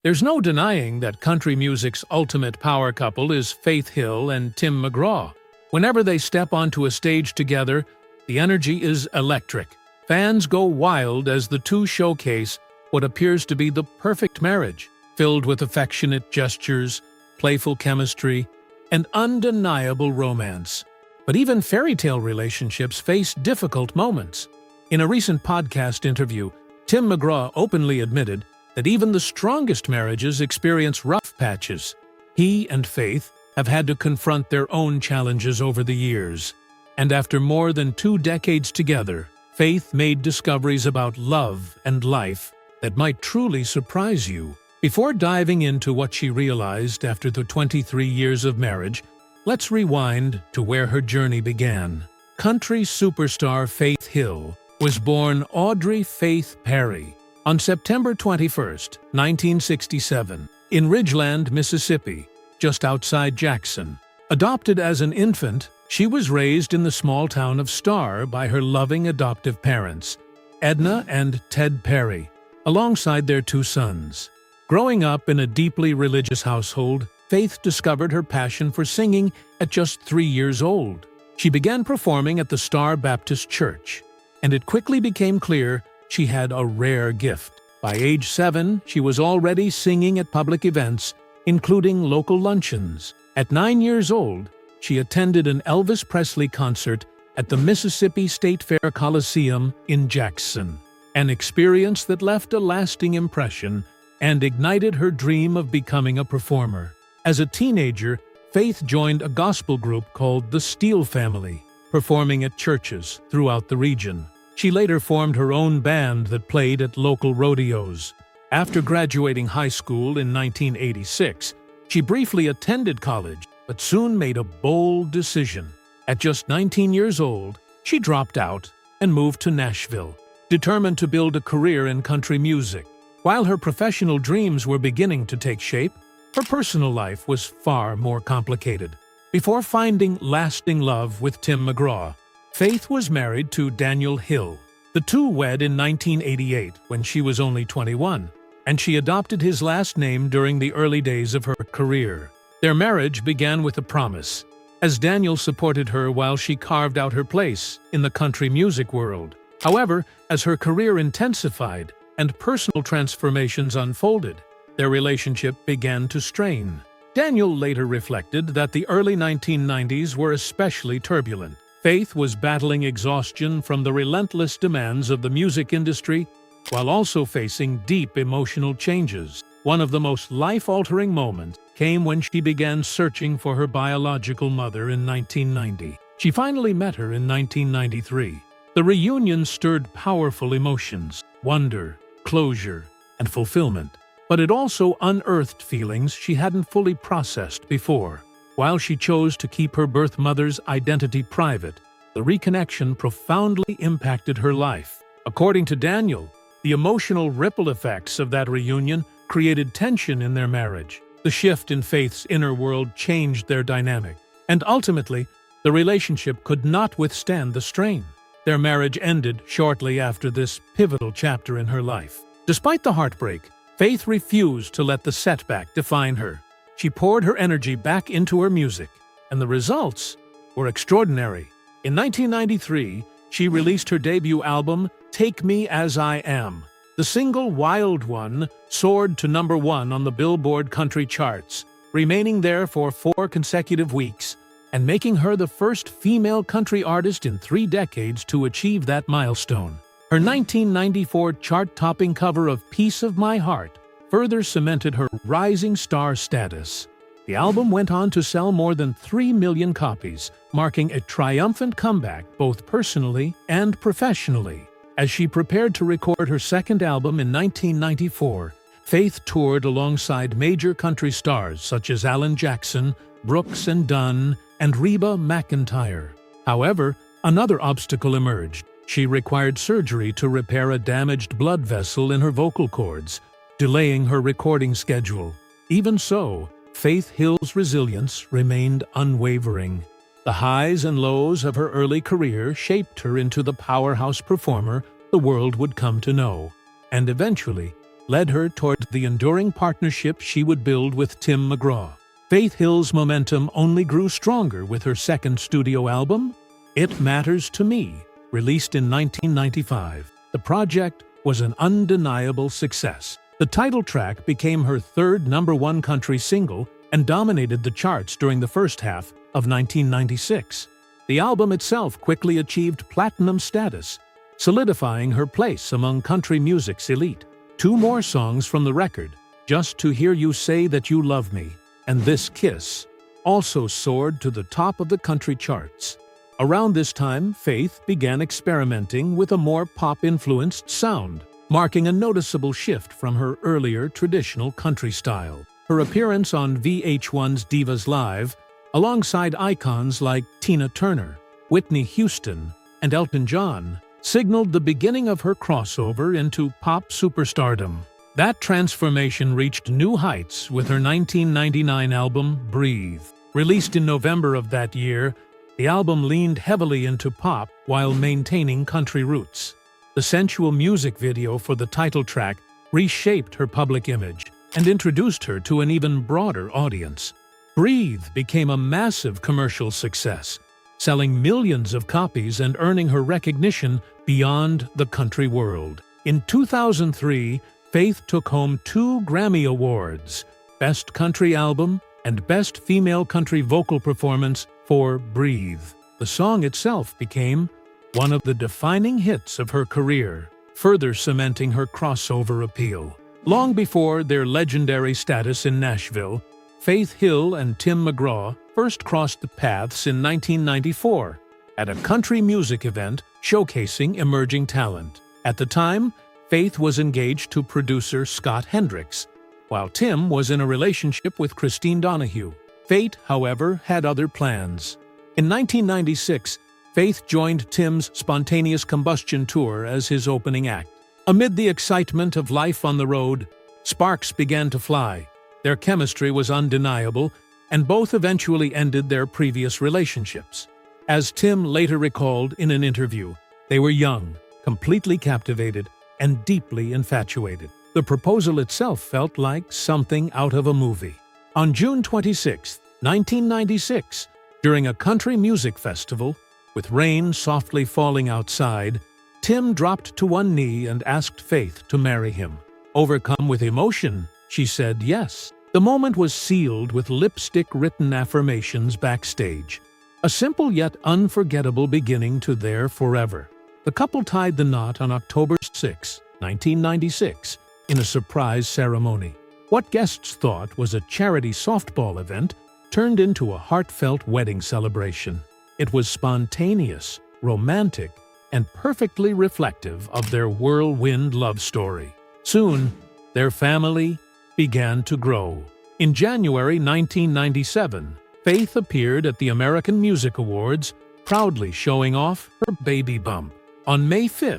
There's no denying that country music's ultimate power couple is Faith Hill and Tim McGraw. Whenever they step onto a stage together, the energy is electric. Fans go wild as the two showcase what appears to be the perfect marriage, filled with affectionate gestures, playful chemistry, and undeniable romance. But even fairytale relationships face difficult moments. In a recent podcast interview, Tim McGraw openly admitted that even the strongest marriages experience rough patches. He and Faith have had to confront their own challenges over the years. And after more than 2 decades together, Faith made discoveries about love and life that might truly surprise you. Before diving into what she realized after the 23 years of marriage, let's rewind to where her journey began. Country superstar Faith Hill was born Audrey Faith Perry on September 21, 1967, in Ridgeland, Mississippi, just outside Jackson. Adopted as an infant, she was raised in the small town of Star by her loving adoptive parents, Edna and Ted Perry, alongside their 2 sons. Growing up in a deeply religious household, Faith discovered her passion for singing at just 3 years old. She began performing at the Star Baptist Church, and it quickly became clear she had a rare gift. By age 7, she was already singing at public events, including local luncheons. At 9 years old, she attended an Elvis Presley concert at the Mississippi State Fair Coliseum in Jackson, an experience that left a lasting impression and ignited her dream of becoming a performer. As a teenager, Faith joined a gospel group called the Steele Family, performing at churches throughout the region. She later formed her own band that played at local rodeos. After graduating high school in 1986, she briefly attended college, but soon made a bold decision. At just 19 years old, she dropped out and moved to Nashville, determined to build a career in country music. While her professional dreams were beginning to take shape, her personal life was far more complicated. Before finding lasting love with Tim McGraw, Faith was married to Daniel Hill. The two wed in 1988 when she was only 21, and she adopted his last name during the early days of her career. Their marriage began with a promise, as Daniel supported her while she carved out her place in the country music world. However, as her career intensified and personal transformations unfolded, their relationship began to strain. Daniel later reflected that the early 1990s were especially turbulent. Faith was battling exhaustion from the relentless demands of the music industry, while also facing deep emotional changes. One of the most life-altering moments came when she began searching for her biological mother in 1990. She finally met her in 1993. The reunion stirred powerful emotions, wonder, closure, and fulfillment. But it also unearthed feelings she hadn't fully processed before. While she chose to keep her birth mother's identity private, the reconnection profoundly impacted her life. According to Daniel, the emotional ripple effects of that reunion created tension in their marriage. The shift in Faith's inner world changed their dynamic, and ultimately, the relationship could not withstand the strain. Their marriage ended shortly after this pivotal chapter in her life. Despite the heartbreak, Faith refused to let the setback define her. She poured her energy back into her music, and the results were extraordinary. In 1993, she released her debut album, Take Me As I Am. The single Wild One soared to #1 on the Billboard country charts, remaining there for 4 consecutive weeks, and making her the first female country artist in 3 decades to achieve that milestone. Her 1994 chart-topping cover of Piece of My Heart further cemented her rising star status. The album went on to sell more than 3 million copies, marking a triumphant comeback both personally and professionally. As she prepared to record her second album in 1994, Faith toured alongside major country stars such as Alan Jackson, Brooks and Dunn, and Reba McEntire. However, another obstacle emerged. She required surgery to repair a damaged blood vessel in her vocal cords, delaying her recording schedule. Even so, Faith Hill's resilience remained unwavering. The highs and lows of her early career shaped her into the powerhouse performer the world would come to know. And eventually, led her toward the enduring partnership she would build with Tim McGraw. Faith Hill's momentum only grew stronger with her second studio album, It Matters to Me, released in 1995. The project was an undeniable success. The title track became her third #1 country single and dominated the charts during the first half of 1996. The album itself quickly achieved platinum status, solidifying her place among country music's elite. Two more songs from the record, Just to Hear You Say That You Love Me and This Kiss, also soared to the top of the country charts. Around this time, Faith began experimenting with a more pop-influenced sound, marking a noticeable shift from her earlier traditional country style. Her appearance on VH1's Divas Live, alongside icons like Tina Turner, Whitney Houston, and Elton John, signaled the beginning of her crossover into pop superstardom. That transformation reached new heights with her 1999 album, Breathe. Released in November of that year, the album leaned heavily into pop while maintaining country roots. The sensual music video for the title track reshaped her public image and introduced her to an even broader audience. Breathe became a massive commercial success, selling millions of copies and earning her recognition beyond the country world. In 2003, Faith took home 2 Grammy Awards, Best Country Album and Best Female Country Vocal Performance for Breathe. The song itself became one of the defining hits of her career, further cementing her crossover appeal. Long before their legendary status in Nashville, Faith Hill and Tim McGraw first crossed paths in 1994 at a country music event showcasing emerging talent. At the time, Faith was engaged to producer Scott Hendricks, while Tim was in a relationship with Christine Donahue. Fate, however, had other plans. In 1996, Faith joined Tim's Spontaneous Combustion Tour as his opening act. Amid the excitement of life on the road, sparks began to fly. Their chemistry was undeniable, and both eventually ended their previous relationships. As Tim later recalled in an interview, they were young, completely captivated, and deeply infatuated. The proposal itself felt like something out of a movie. On June 26, 1996, during a country music festival, with rain softly falling outside, Tim dropped to one knee and asked Faith to marry him. Overcome with emotion, she said yes. The moment was sealed with lipstick-written affirmations backstage, a simple yet unforgettable beginning to their forever. The couple tied the knot on October 6, 1996, in a surprise ceremony. What guests thought was a charity softball event turned into a heartfelt wedding celebration. It was spontaneous, romantic, and perfectly reflective of their whirlwind love story. Soon, their family began to grow. In January 1997, Faith appeared at the American Music Awards, proudly showing off her baby bump. On May 5,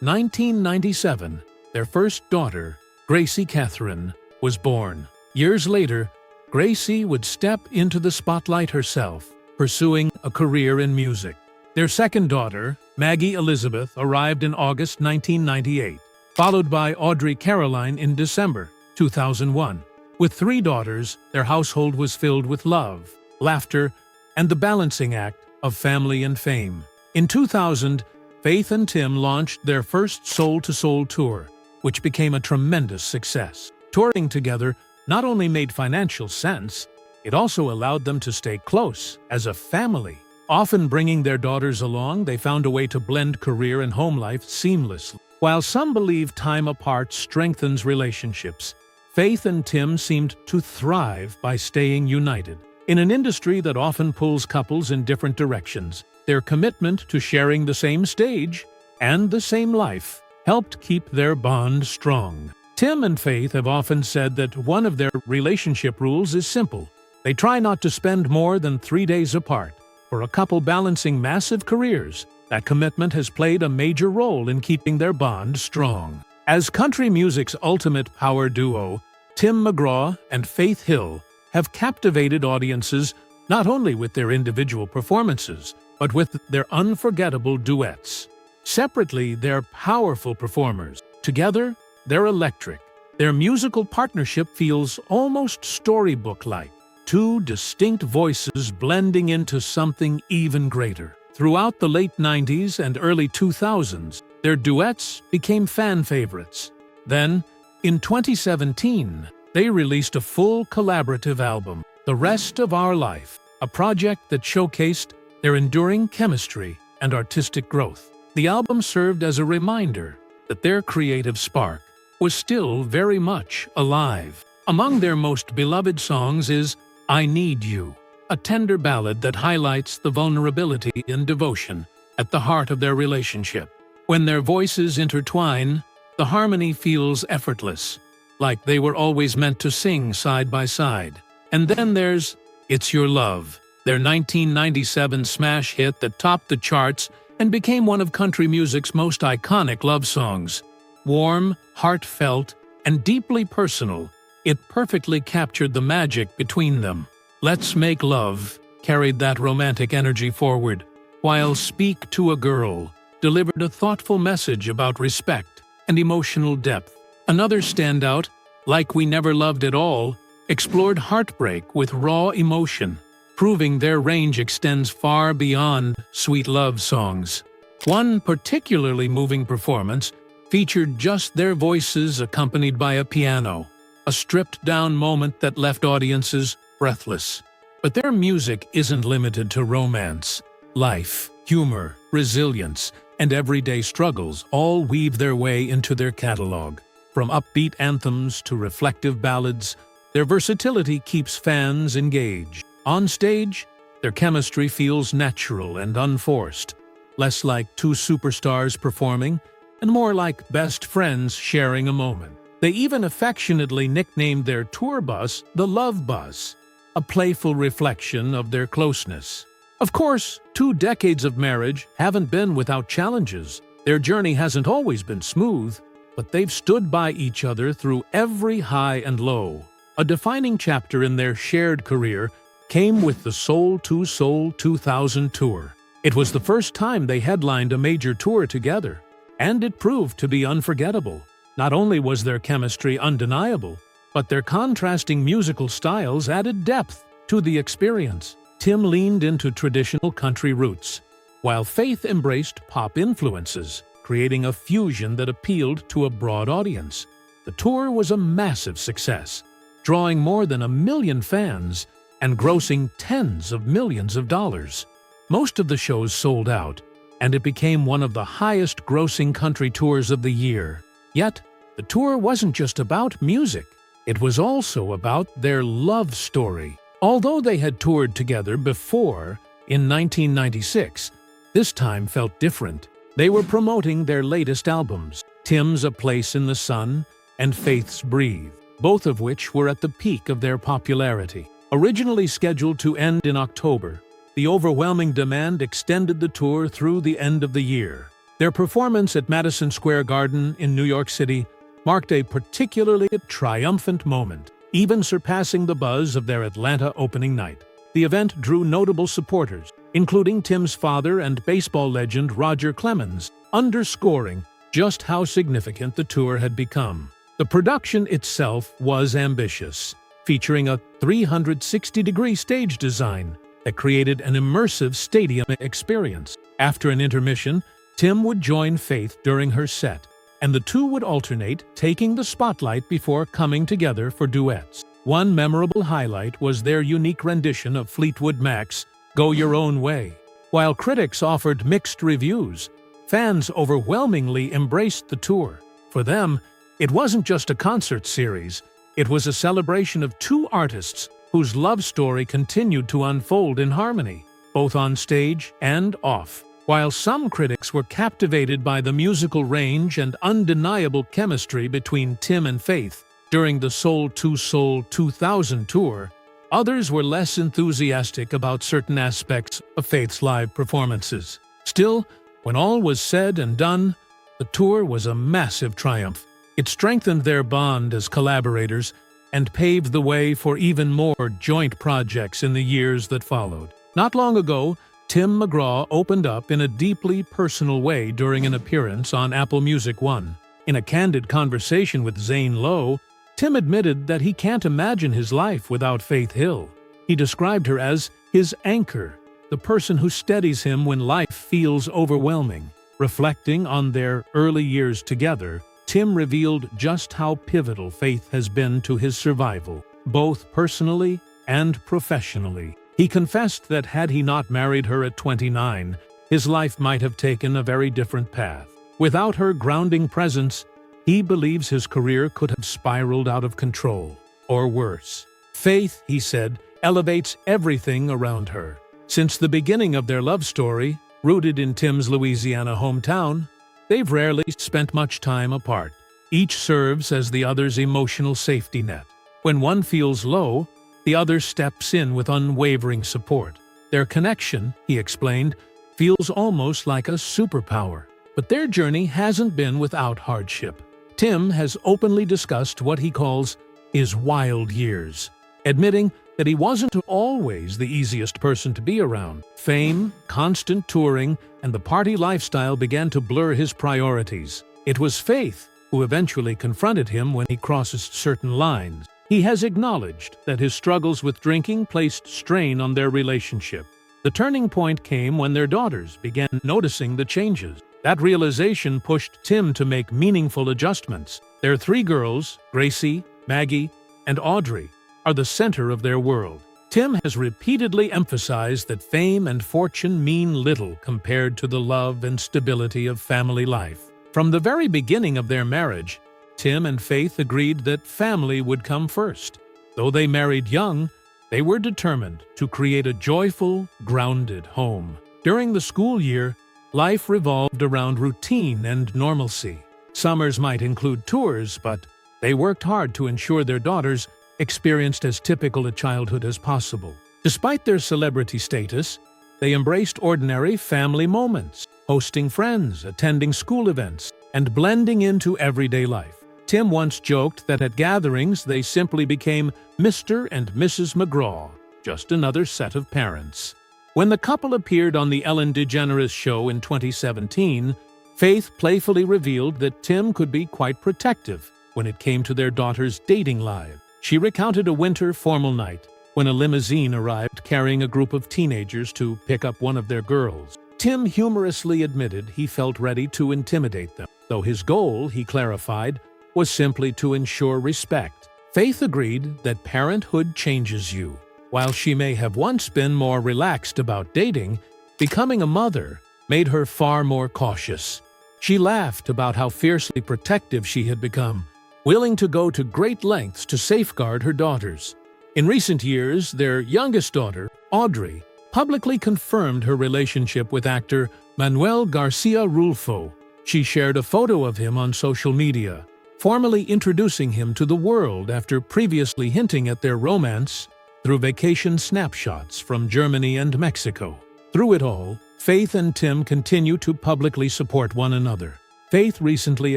1997, their first daughter, Gracie Catherine, was born. Years later, Gracie would step into the spotlight herself, pursuing a career in music. Their second daughter, Maggie Elizabeth, arrived in August 1998, followed by Audrey Caroline in December 2001. With 3 daughters, their household was filled with love, laughter, and the balancing act of family and fame. In 2000, Faith and Tim launched their first soul-to-soul tour, which became a tremendous success. Touring together not only made financial sense, it also allowed them to stay close as a family. Often bringing their daughters along, they found a way to blend career and home life seamlessly. While some believe time apart strengthens relationships, Faith and Tim seemed to thrive by staying united. In an industry that often pulls couples in different directions, their commitment to sharing the same stage and the same life helped keep their bond strong. Tim and Faith have often said that one of their relationship rules is simple. They try not to spend more than 3 days apart. For a couple balancing massive careers, that commitment has played a major role in keeping their bond strong. As country music's ultimate power duo, Tim McGraw and Faith Hill have captivated audiences not only with their individual performances, but with their unforgettable duets. Separately, they're powerful performers. Together, they're electric, Their musical partnership feels almost storybook-like, two distinct voices blending into something even greater. Throughout the late 90s and early 2000s, their duets became fan favorites. Then, in 2017, they released a full collaborative album, The Rest of Our Life, a project that showcased their enduring chemistry and artistic growth. The album served as a reminder that their creative spark was still very much alive. Among their most beloved songs is I Need You, a tender ballad that highlights the vulnerability and devotion at the heart of their relationship. When their voices intertwine, the harmony feels effortless, like they were always meant to sing side by side. And then there's It's Your Love, their 1997 smash hit that topped the charts and became one of country music's most iconic love songs. Warm, heartfelt, and deeply personal, it perfectly captured the magic between them. Let's Make Love carried that romantic energy forward, while Speak to a Girl delivered a thoughtful message about respect and emotional depth. Another standout, Like We Never Loved at All, explored heartbreak with raw emotion, proving their range extends far beyond sweet love songs. One particularly moving performance featured just their voices accompanied by a piano, a stripped-down moment that left audiences breathless. But their music isn't limited to romance. Life, humor, resilience, and everyday struggles all weave their way into their catalog. From upbeat anthems to reflective ballads, their versatility keeps fans engaged. On stage, their chemistry feels natural and unforced, less like two superstars performing, and more like best friends sharing a moment. They even affectionately nicknamed their tour bus the Love Bus, a playful reflection of their closeness. Of course, 2 decades of marriage haven't been without challenges. Their journey hasn't always been smooth, but they've stood by each other through every high and low. A defining chapter in their shared career came with the Soul to Soul 2000 tour. It was the first time they headlined a major tour together, and it proved to be unforgettable. Not only was their chemistry undeniable, but their contrasting musical styles added depth to the experience. Tim leaned into traditional country roots, while Faith embraced pop influences, creating a fusion that appealed to a broad audience. The tour was a massive success, drawing more than 1 million fans and grossing tens of millions of dollars. Most of the shows sold out, and it became one of the highest-grossing country tours of the year. Yet, the tour wasn't just about music. It was also about their love story. Although they had toured together before, in 1996, this time felt different. They were promoting their latest albums, Tim's A Place in the Sun and Faith's Breathe, both of which were at the peak of their popularity. Originally scheduled to end in October, the overwhelming demand extended the tour through the end of the year. Their performance at Madison Square Garden in New York City marked a particularly triumphant moment, even surpassing the buzz of their Atlanta opening night. The event drew notable supporters, including Tim's father and baseball legend Roger Clemens, underscoring just how significant the tour had become. The production itself was ambitious, featuring a 360-degree stage design that created an immersive stadium experience. After an intermission, Tim would join Faith during her set, and the two would alternate, taking the spotlight before coming together for duets. One memorable highlight was their unique rendition of Fleetwood Mac's Go Your Own Way. While critics offered mixed reviews, fans overwhelmingly embraced the tour. For them, it wasn't just a concert series, it was a celebration of two artists whose love story continued to unfold in harmony, both on stage and off. While some critics were captivated by the musical range and undeniable chemistry between Tim and Faith during the Soul to Soul 2000 tour, others were less enthusiastic about certain aspects of Faith's live performances. Still, when all was said and done, the tour was a massive triumph. It strengthened their bond as collaborators and paved the way for even more joint projects in the years that followed. Not long ago, Tim McGraw opened up in a deeply personal way during an appearance on Apple Music One. In a candid conversation with Zane Lowe, Tim admitted that he can't imagine his life without Faith Hill. He described her as his anchor, the person who steadies him when life feels overwhelming. Reflecting on their early years together, Tim revealed just how pivotal Faith has been to his survival, both personally and professionally. He confessed that had he not married her at 29, his life might have taken a very different path. Without her grounding presence, he believes his career could have spiraled out of control, or worse. Faith, he said, elevates everything around her. Since the beginning of their love story, rooted in Tim's Louisiana hometown, they've rarely spent much time apart. Each serves as the other's emotional safety net. When one feels low, the other steps in with unwavering support. Their connection, he explained, feels almost like a superpower. But their journey hasn't been without hardship. Tim has openly discussed what he calls his wild years, admitting that he wasn't always the easiest person to be around. Fame, constant touring, and the party lifestyle began to blur his priorities. It was Faith who eventually confronted him when he crossed certain lines. He has acknowledged that his struggles with drinking placed strain on their relationship. The turning point came when their daughters began noticing the changes. That realization pushed Tim to make meaningful adjustments. Their three girls, Gracie, Maggie, and Audrey, are the center of their world. Tim has repeatedly emphasized that fame and fortune mean little compared to the love and stability of family life. From the very beginning of their marriage, Tim and Faith agreed that family would come first. Though they married young, they were determined to create a joyful, grounded home. During the school year, life revolved around routine and normalcy. Summers might include tours, but they worked hard to ensure their daughters experienced as typical a childhood as possible. Despite their celebrity status, they embraced ordinary family moments, hosting friends, attending school events, and blending into everyday life. Tim once joked that at gatherings they simply became Mr. and Mrs. McGraw, just another set of parents. When the couple appeared on the Ellen DeGeneres show in 2017, Faith playfully revealed that Tim could be quite protective when it came to their daughter's dating life. She recounted a winter formal night when a limousine arrived carrying a group of teenagers to pick up one of their girls. Tim humorously admitted he felt ready to intimidate them, though his goal, he clarified, was simply to ensure respect. Faith agreed that parenthood changes you. While she may have once been more relaxed about dating, becoming a mother made her far more cautious. She laughed about how fiercely protective she had become, willing to go to great lengths to safeguard her daughters. In recent years, their youngest daughter, Audrey, publicly confirmed her relationship with actor Manuel Garcia Rulfo. She shared a photo of him on social media, formally introducing him to the world after previously hinting at their romance through vacation snapshots from Germany and Mexico. Through it all, Faith and Tim continue to publicly support one another. Faith recently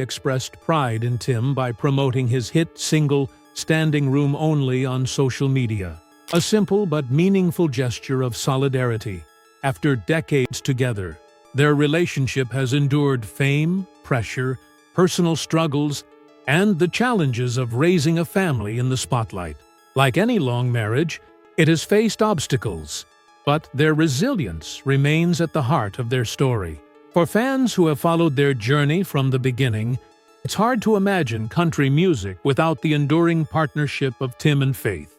expressed pride in Tim by promoting his hit single Standing Room Only on social media, a simple but meaningful gesture of solidarity. After decades together, their relationship has endured fame, pressure, personal struggles, and the challenges of raising a family in the spotlight. Like any long marriage, it has faced obstacles, but their resilience remains at the heart of their story. For fans who have followed their journey from the beginning, it's hard to imagine country music without the enduring partnership of Tim and Faith.